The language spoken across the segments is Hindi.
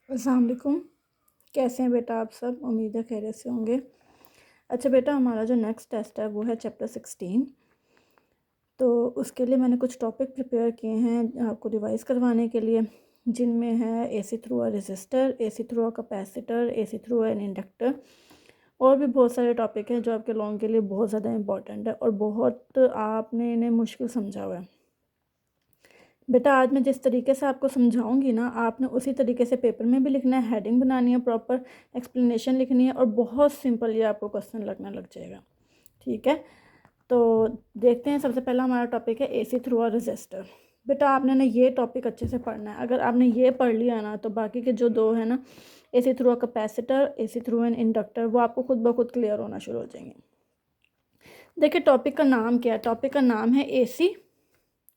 अस्सलाम वालेकुम। कैसे हैं बेटा आप सब? उम्मीद है खैरियत से होंगे। अच्छा बेटा, हमारा जो नेक्स्ट टेस्ट है वो है चैप्टर 16। तो उसके लिए मैंने कुछ टॉपिक प्रिपेयर किए हैं आपको रिवाइज करवाने के लिए, जिनमें है AC through a resistor, AC through a capacitor, AC through an inductor. और भी बहुत सारे टॉपिक हैं जो आपके लॉन्ग के लिए बहुत ज़्यादा इंपॉर्टेंट है और बहुत आपने इन्हें मुश्किल समझा हुआ है। बेटा आज मैं जिस तरीके से आपको समझाऊंगी ना, आपने उसी तरीके से पेपर में भी लिखना है, हेडिंग बनानी है, प्रॉपर एक्सप्लेनेशन लिखनी है और बहुत सिंपल ये आपको क्वेश्चन लगना लग जाएगा। ठीक है, तो देखते हैं। सबसे पहला हमारा टॉपिक है एसी थ्रू अ रेजिस्टर। बेटा आपने ना ये टॉपिक अच्छे से पढ़ना है। अगर आपने ये पढ़ लिया ना तो बाकी के जो दो है ना, AC through a capacitor, AC through an inductor, वो आपको खुद ब खुद क्लियर होना शुरू हो जाएंगे। देखिए टॉपिक का नाम क्या है? टॉपिक का नाम है एसी।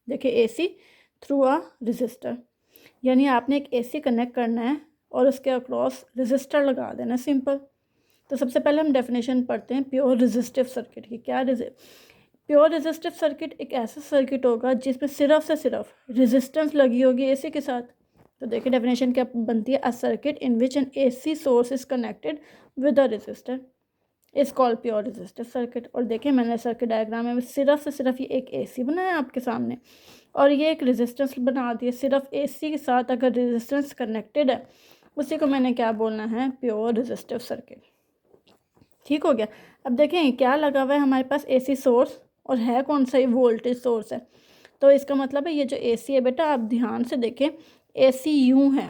देखिए एसी थ्रू अ रेजिस्टर, यानी आपने एक एसी कनेक्ट करना है और उसके अक्रॉस रेजिस्टर लगा देना, सिंपल। तो सबसे पहले हम डेफिनेशन पढ़ते हैं प्योर रेजिस्टिव सर्किट की। क्या प्योर रेजिस्टिव सर्किट एक ऐसा सर्किट होगा जिसमें सिर्फ से सिर्फ रेजिस्टेंस लगी होगी एसी के साथ। तो देखिए डेफिनेशन क्या बनती है? A circuit in which an AC source is connected with a resistor is call pure resistive circuit. और देखिए मैंने सर्किट डायग्राम में सिर्फ से सिर्फ ये एक एसी बनाया आपके सामने और ये एक रेजिस्टेंस बना दिया। सिर्फ एसी के साथ अगर रेजिस्टेंस कनेक्टेड है उसी को मैंने क्या बोलना है? Pure resistive circuit. ठीक हो गया। अब देखें क्या लगा हुआ है हमारे पास? एसी सोर्स, और है कौन सा? ये वोल्टेज सोर्स है। तो इसका मतलब है ये जो एसी है बेटा, आप ध्यान से देखें, एसी यूं है।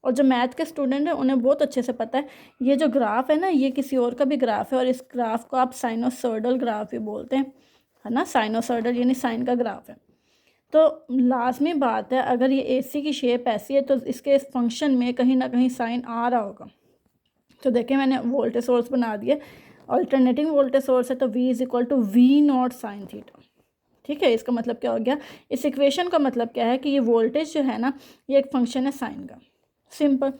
और जो मैथ के स्टूडेंट हैं उन्हें बहुत अच्छे से पता है ये जो ग्राफ है ना, ये किसी और का भी ग्राफ है और इस ग्राफ को आप साइनोसॉइडल ग्राफ ही बोलते हैं, है ना। साइनोसॉइडल यानी साइन का ग्राफ है। तो लाजमी बात है अगर ये एसी की शेप ऐसी है तो इसके इस फंक्शन में कहीं ना कहीं साइन आ रहा होगा। तो देखिए मैंने वोल्टेज सोर्स बना दिया, अल्टरनेटिंग वोल्टेज सोर्स है, तो V is equal to V naught sine theta. ठीक है, इसका मतलब क्या हो गया? इस इक्वेशन का मतलब क्या है कि ये वोल्टेज जो है ना, ये एक फंक्शन है साइन का, सिंपल।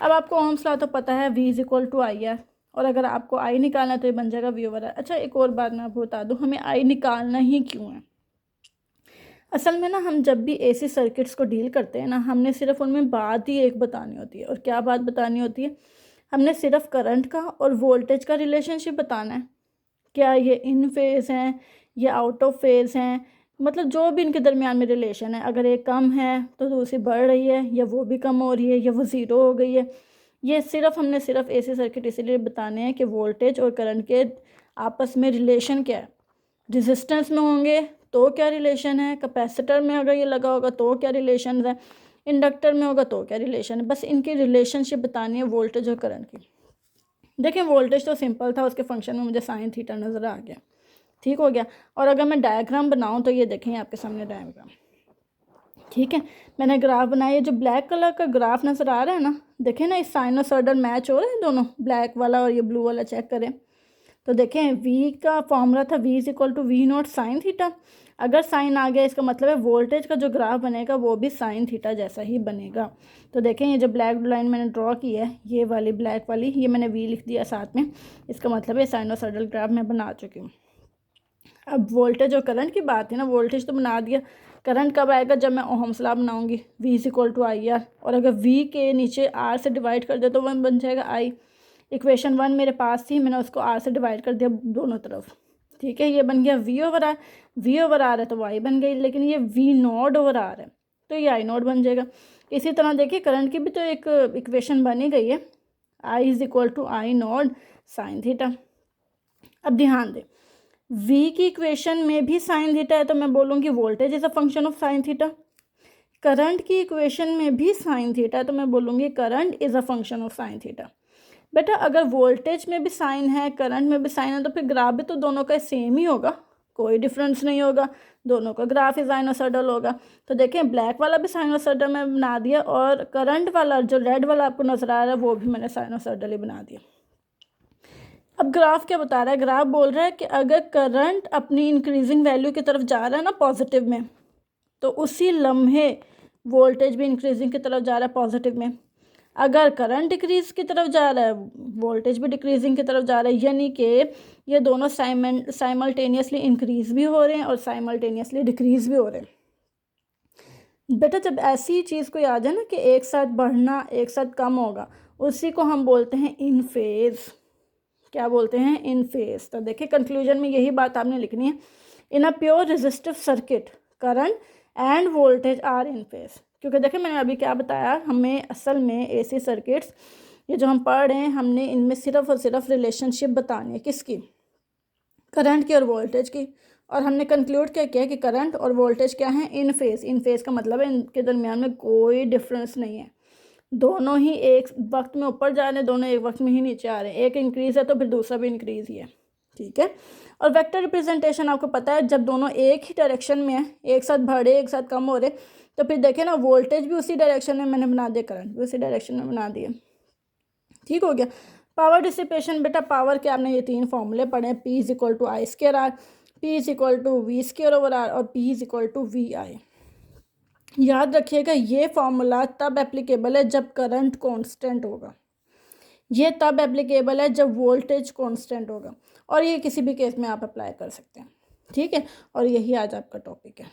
अब आपको ओम्स लॉ तो पता है, V is equal to I R, और अगर आपको आई निकालना है तो ये बन जाएगा V ओवर आर। अच्छा एक और बात मैं आपको बता दूँ, हमें आई निकालना ही क्यों है? असल में ना हम जब भी एसी सर्किट्स को डील करते हैं ना, हमने सिर्फ उनमें बात ही एक बतानी होती है। और क्या बात बतानी होती है? हमने सिर्फ करंट का और वोल्टेज का रिलेशनशिप बताना है। क्या ये इन फेज़ हैं या आउट ऑफ फेज़ हैं, मतलब जो भी इनके दरमियान में रिलेशन है। अगर एक कम है तो दूसरी बढ़ रही है, या वो भी कम हो रही है, या वो ज़ीरो हो गई है। ये हमने सिर्फ एसी सर्किट इसीलिए बताने हैं कि वोल्टेज और करंट के आपस में रिलेशन क्या है। रेजिस्टेंस में होंगे तो क्या रिलेशन है, कैपेसिटर में अगर ये लगा होगा तो क्या रिलेशन है, इंडक्टर में होगा तो क्या रिलेशन है। बस इनकी रिलेशनशिप बतानी है वोल्टेज और करंट की। देखिए वोल्टेज तो सिंपल था, उसके फंक्शन में मुझे साइन थीटा नज़र आ गया। ठीक हो गया। और अगर मैं डायग्राम बनाऊं तो ये देखें आपके सामने डायग्राम। ठीक है, मैंने ग्राफ बनाया। जो ब्लैक कलर का ग्राफ नज़र आ रहा है ना, देखें ना, इस साइनोसॉइडल मैच हो रहे हैं दोनों, ब्लैक वाला और ये ब्लू वाला, चेक करें तो देखें V का फॉर्मूला था V is equal to V naught sine theta. अगर साइन आ गया इसका मतलब है वोल्टेज का जो ग्राफ बनेगा वो भी साइन थीटा जैसा ही बनेगा। तो देखें ये जो ब्लैक लाइन मैंने ड्रॉ की है, ये वाली ब्लैक वाली, ये मैंने V लिख दिया साथ में, इसका मतलब है साइनोसॉइडल ग्राफ मैं बना चुकी हूँ। अब वोल्टेज और करंट की बात है ना, वोल्टेज तो बना दिया, करंट कब आएगा? जब मैं ओहम्स लॉ बनाऊंगी, V is equal to I R, और अगर V के नीचे R से डिवाइड कर दे तो वन बन जाएगा I। इक्वेशन 1 मेरे पास थी, मैंने उसको R से डिवाइड कर दिया दोनों तरफ। ठीक है, ये बन गया V over R. V over R है तो Y बन गई, लेकिन ये V नॉट ओवर आर है तो ये I नॉट बन जाएगा। इसी तरह देखिए करंट की भी तो एक इक्वेशन बनी गई है, I is equal to I naught sine theta. अब ध्यान दें, V की इक्वेशन में भी साइन थीटा है तो मैं बोलूँगी voltage is a function of sine theta. Current की इक्वेशन में भी साइन थीटा है तो मैं बोलूँगी current is a function of sine theta. बेटा अगर वोल्टेज में भी साइन है, करंट में भी साइन है, तो फिर ग्राफ भी तो दोनों का सेम ही होगा, कोई डिफरेंस नहीं होगा, दोनों का ग्राफ ही साइनोसॉइडल होगा। तो देखें ब्लैक वाला भी साइनोसॉइडल में बना दिया और करंट वाला जो रेड वाला आपको नजर आ रहा है वो भी मैंने साइनोसॉइडल ही बना दिया। अब ग्राफ क्या बता रहा है? ग्राफ बोल रहा है कि अगर करंट अपनी इंक्रीजिंग वैल्यू की तरफ जा रहा है ना, पॉजिटिव में, तो उसी लम्हे वोल्टेज भी इंक्रीजिंग की तरफ जा रहा है, पॉजिटिव में। अगर करंट डिक्रीज की तरफ जा रहा है, वोल्टेज भी डिक्रीजिंग की तरफ जा रहा है, यानी कि ये दोनों साइमल्टेनियसली इंक्रीज भी हो रहे हैं और साइमल्टेनियसली डिक्रीज भी हो रहे हैं। बेटा जब ऐसी चीज़ कोई आ जाए ना कि एक साथ बढ़ना एक साथ कम होगा, उसी को हम बोलते हैं इन फेज़। क्या बोलते हैं? In phase. तो देखिए कंक्लूजन में यही बात आपने लिखनी है। In a pure resistive circuit current and voltage are in phase. क्योंकि देखिए मैंने अभी क्या बताया, हमें असल में एसी सर्किट्स ये जो हम पढ़ रहे हैं, हमने इनमें सिर्फ और सिर्फ रिलेशनशिप बतानी है। किसकी? करंट की और वोल्टेज की। और हमने कंक्लूड क्या किया कि करंट और वोल्टेज क्या है? इन फेज़। इन फेज़ का मतलब है इनके दरमियान में कोई डिफरेंस नहीं है, दोनों ही एक वक्त में ऊपर जा रहे हैं, दोनों एक वक्त में ही नीचे आ रहे हैं। एक इंक्रीज़ है तो फिर दूसरा भी इंक्रीज़ ही है, ठीक है। और वेक्टर रिप्रेजेंटेशन आपको पता है, जब दोनों एक ही डायरेक्शन में है, एक साथ बढ़े एक साथ कम हो रहे, तो फिर देखिए ना वोल्टेज भी उसी डायरेक्शन में मैंने बना दिया, करंट भी उसी डायरेक्शन में बना दिया, ठीक हो गया। पावर डिसिपेशन, बेटा पावर के आपने ये 3 फॉर्मूले पढ़े हैं, P is equal to I square R, P is equal to V square over R और P is equal to V I. याद रखिएगा ये फॉर्मूला तब एप्लीकेबल है जब करंट कांस्टेंट होगा, ये तब एप्लीकेबल है जब वोल्टेज कांस्टेंट होगा, और ये किसी भी केस में आप अप्लाई कर सकते हैं, ठीक है। और यही आज आपका टॉपिक है।